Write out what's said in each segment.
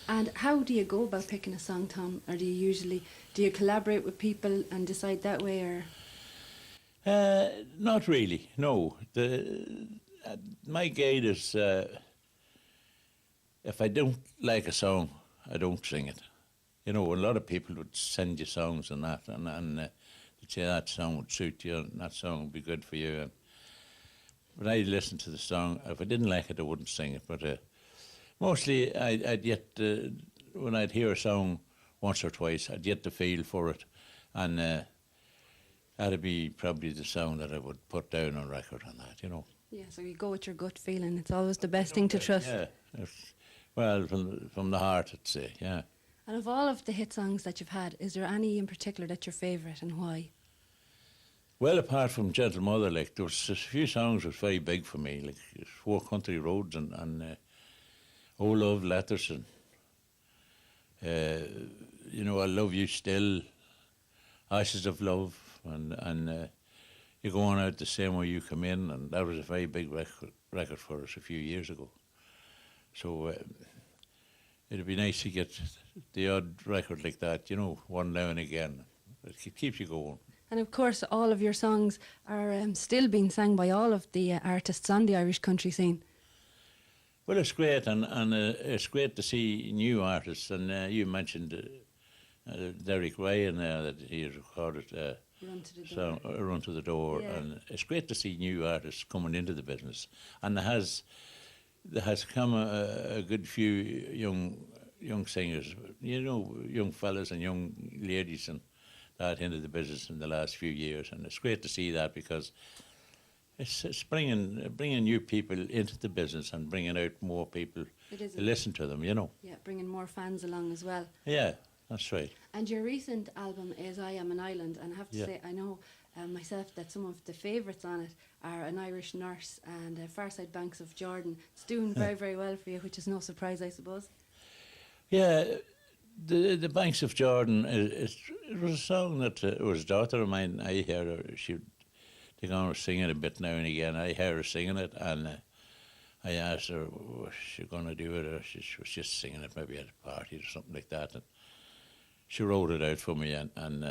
And how do you go about picking a song, Tom? Or do you collaborate with people and decide that way, or? Not really, no. My guide is, if I don't like a song, I don't sing it. You know, a lot of people would send you songs and that, and they'd say that song would suit you, and that song would be good for you. And when I listened to the song, if I didn't like it, I wouldn't sing it. But mostly, when I'd hear a song once or twice, I'd get the feel for it, and that'd be probably the song that I would put down on record on that, you know. Yeah, so you go with your gut feeling. It's always the best thing to trust. Yeah, well, from the heart, I'd say, yeah. And of all of the hit songs that you've had, is there any in particular that's your favourite, and why? Well, apart from Gentle Mother, like, there was a few songs that was very big for me, like Four Country Roads and Oh Love Letters, and you know, I Love You Still, Ashes of Love, and You Go On Out the Same Way You Come In, and that was a very big record for us a few years ago. So it'd be nice to get the odd record like that, you know, one now and again. It keeps you going. And of course, all of your songs are still being sang by all of the artists on the Irish country scene. Well, it's great, and it's great to see new artists. And you mentioned Derek Ryan that he has recorded Run to the Door. Yeah. And it's great to see new artists coming into the business. And there has come a good few young singers, you know, young fellas and young ladies and that into the business in the last few years. And it's great to see that, because it's bringing new people into the business and bringing out more people to listen to them, you know. Yeah, bringing more fans along as well. Yeah, that's right. And your recent album is I Am an Island, and I have to say, I know myself that some of the favourites on it are An Irish Nurse and Far Side Banks of Jordan. It's doing very, very well for you, which is no surprise, I suppose. Yeah, the Banks of Jordan, it was a song that was a daughter of mine. I heard her, she'd take on her singing a bit now and again. I heard her singing it, and I asked her, was she going to do it, or she was just singing it maybe at a party or something like that. And she wrote it out for me, and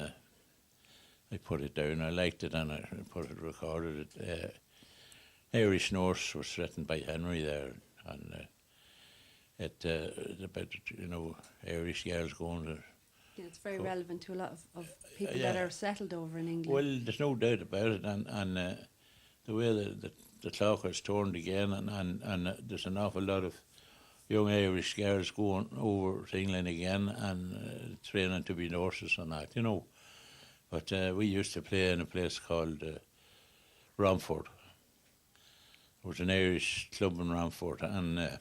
I put it down. I liked it, and I recorded it. Irish Nurse was written by Henry there, and it's about, you know, Irish girls going to... Yeah, it's very relevant to a lot of people that are settled over in England. Well, there's no doubt about it, and the way the clock has turned again, and there's an awful lot of young Irish girls going over to England again and training to be nurses and that, you know. But we used to play in a place called Romford. It was an Irish club in Romford, and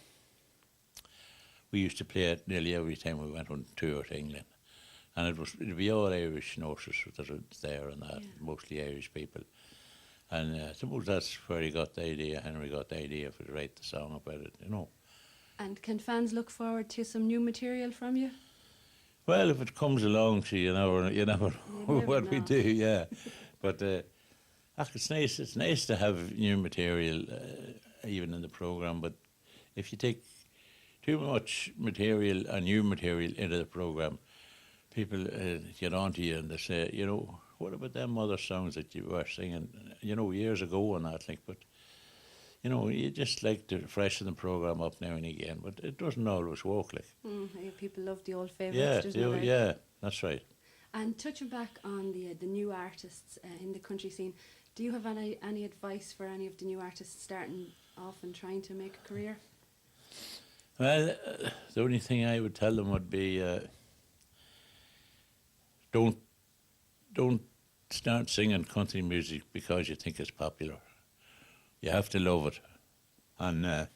we used to play it nearly every time we went on tour to England. And it'd be all Irish nurses that were there and that, mostly Irish people. And I suppose that's where he got the idea, Henry got the idea for to write the song about it, you know. And can fans look forward to some new material from you? Well, if it comes along, you never know what we do, yeah. But it's nice to have new material, even in the programme, but if you take too much material and new material into the programme, people get onto you and they say, you know, what about them other songs that you were singing, you know, years ago and that, like, but, you know, you just like to freshen the programme up now and again, but it doesn't always work, like. People love the old favourites, yeah, that's right. And touching back on the new artists in the country scene, do you have any advice for any of the new artists starting off and trying to make a career? Well, the only thing I would tell them would be don't start singing country music because you think it's popular. You have to love it, and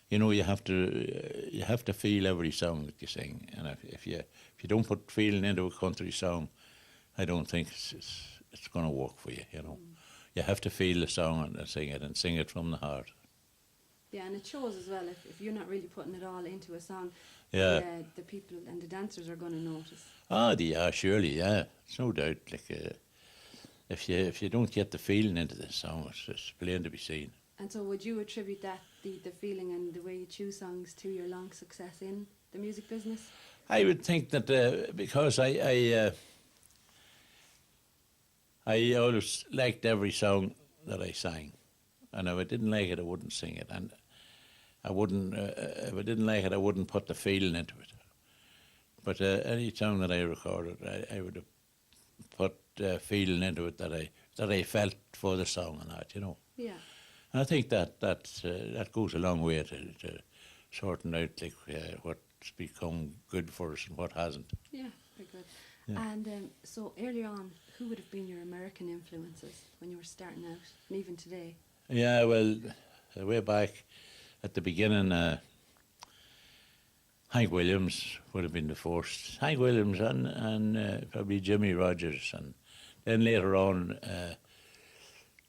you know, you have to feel every song that you sing. And if you don't put feeling into a country song, I don't think it's going to work for you. You know, you have to feel the song and sing it from the heart. Yeah, and it shows as well. If you're not really putting it all into a song, the people and the dancers are going to notice. Surely, yeah. It's no doubt. Like, if you don't get the feeling into the song, it's plain to be seen. And so would you attribute that, the feeling and the way you choose songs, to your long success in the music business? I would think that because I always liked every song that I sang, and if I didn't like it, I wouldn't sing it, and I wouldn't. If I didn't like it, I wouldn't put the feeling into it. But any song that I recorded, I would have put feeling into it that I felt for the song and that, you know. Yeah. And I think that goes a long way to sorting out like what's become good for us and what hasn't. Yeah, very good. Yeah. And so earlier on, who would have been your American influences when you were starting out, and even today? Yeah, well, way back at the beginning, Hank Williams would have been the first. Hank Williams and probably Jimmy Rogers, and then later on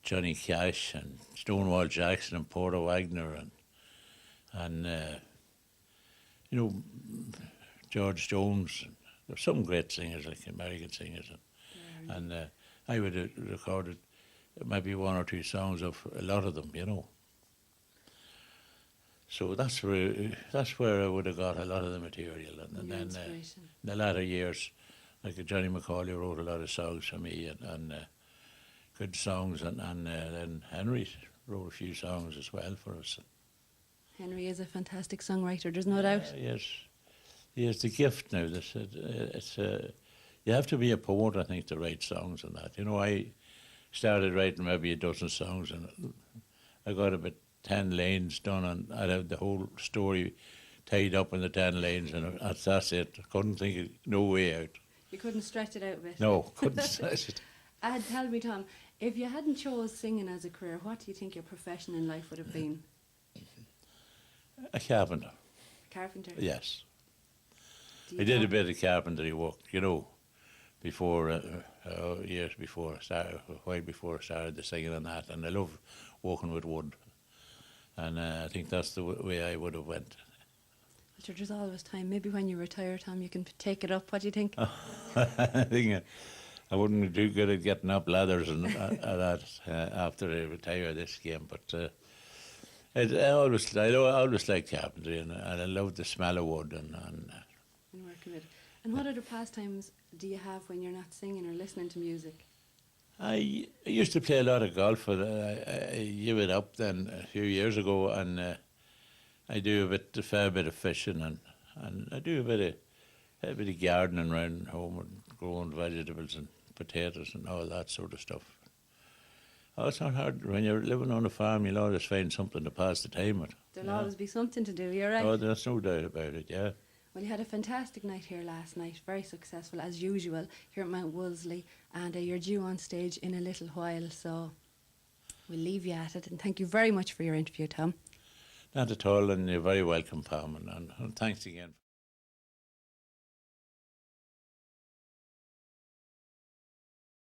Johnny Cash and Stonewall Jackson and Porter Wagner and you know, George Jones. There's some great singers, like American singers, and I would have recorded maybe one or two songs of a lot of them, you know. So that's where I would have got a lot of the material, and then in the latter years, like Johnny McCauley wrote a lot of songs for me, and good songs, and then Henry wrote a few songs as well for us. Henry is a fantastic songwriter, there's no doubt. Yes, he has the gift now. You have to be a poet, I think, to write songs and that. You know, I started writing maybe a dozen songs, and I got about 10 lines done, and I'd have the whole story tied up in the 10 lines, and that's it. I couldn't think of no way out. You couldn't stretch it out a bit? No, couldn't stretch it. And tell me, Tom, if you hadn't chose singing as a career, what do you think your profession in life would have been? A carpenter. A carpenter? Yes. I did a bit of carpentry work, you know, before, years before I started, a while before I started the singing and that, and I love working with wood. And I think that's the way I would have went. But there's always time. Maybe when you retire, Tom, you can take it up. What do you think? I think I wouldn't do good at getting up ladders and that after I retire this game. But I always liked carpentry, and I loved the smell of wood and working with it. And what other pastimes do you have when you're not singing or listening to music? I used to play a lot of golf, but I gave it up then a few years ago, and I do a fair bit of fishing, and I do a bit of gardening around home and growing vegetables and potatoes and all that sort of stuff. Oh, it's not hard. When you're living on a farm, you'll always find something to pass the time with. There'll always be something to do, you're right. Oh, there's no doubt about it, yeah. Well, you had a fantastic night here last night, very successful as usual here at Mount Wolseley, and you're due on stage in a little while, so we'll leave you at it. And thank you very much for your interview, Tom. Not at all, and you're very welcome, Pam, and thanks again.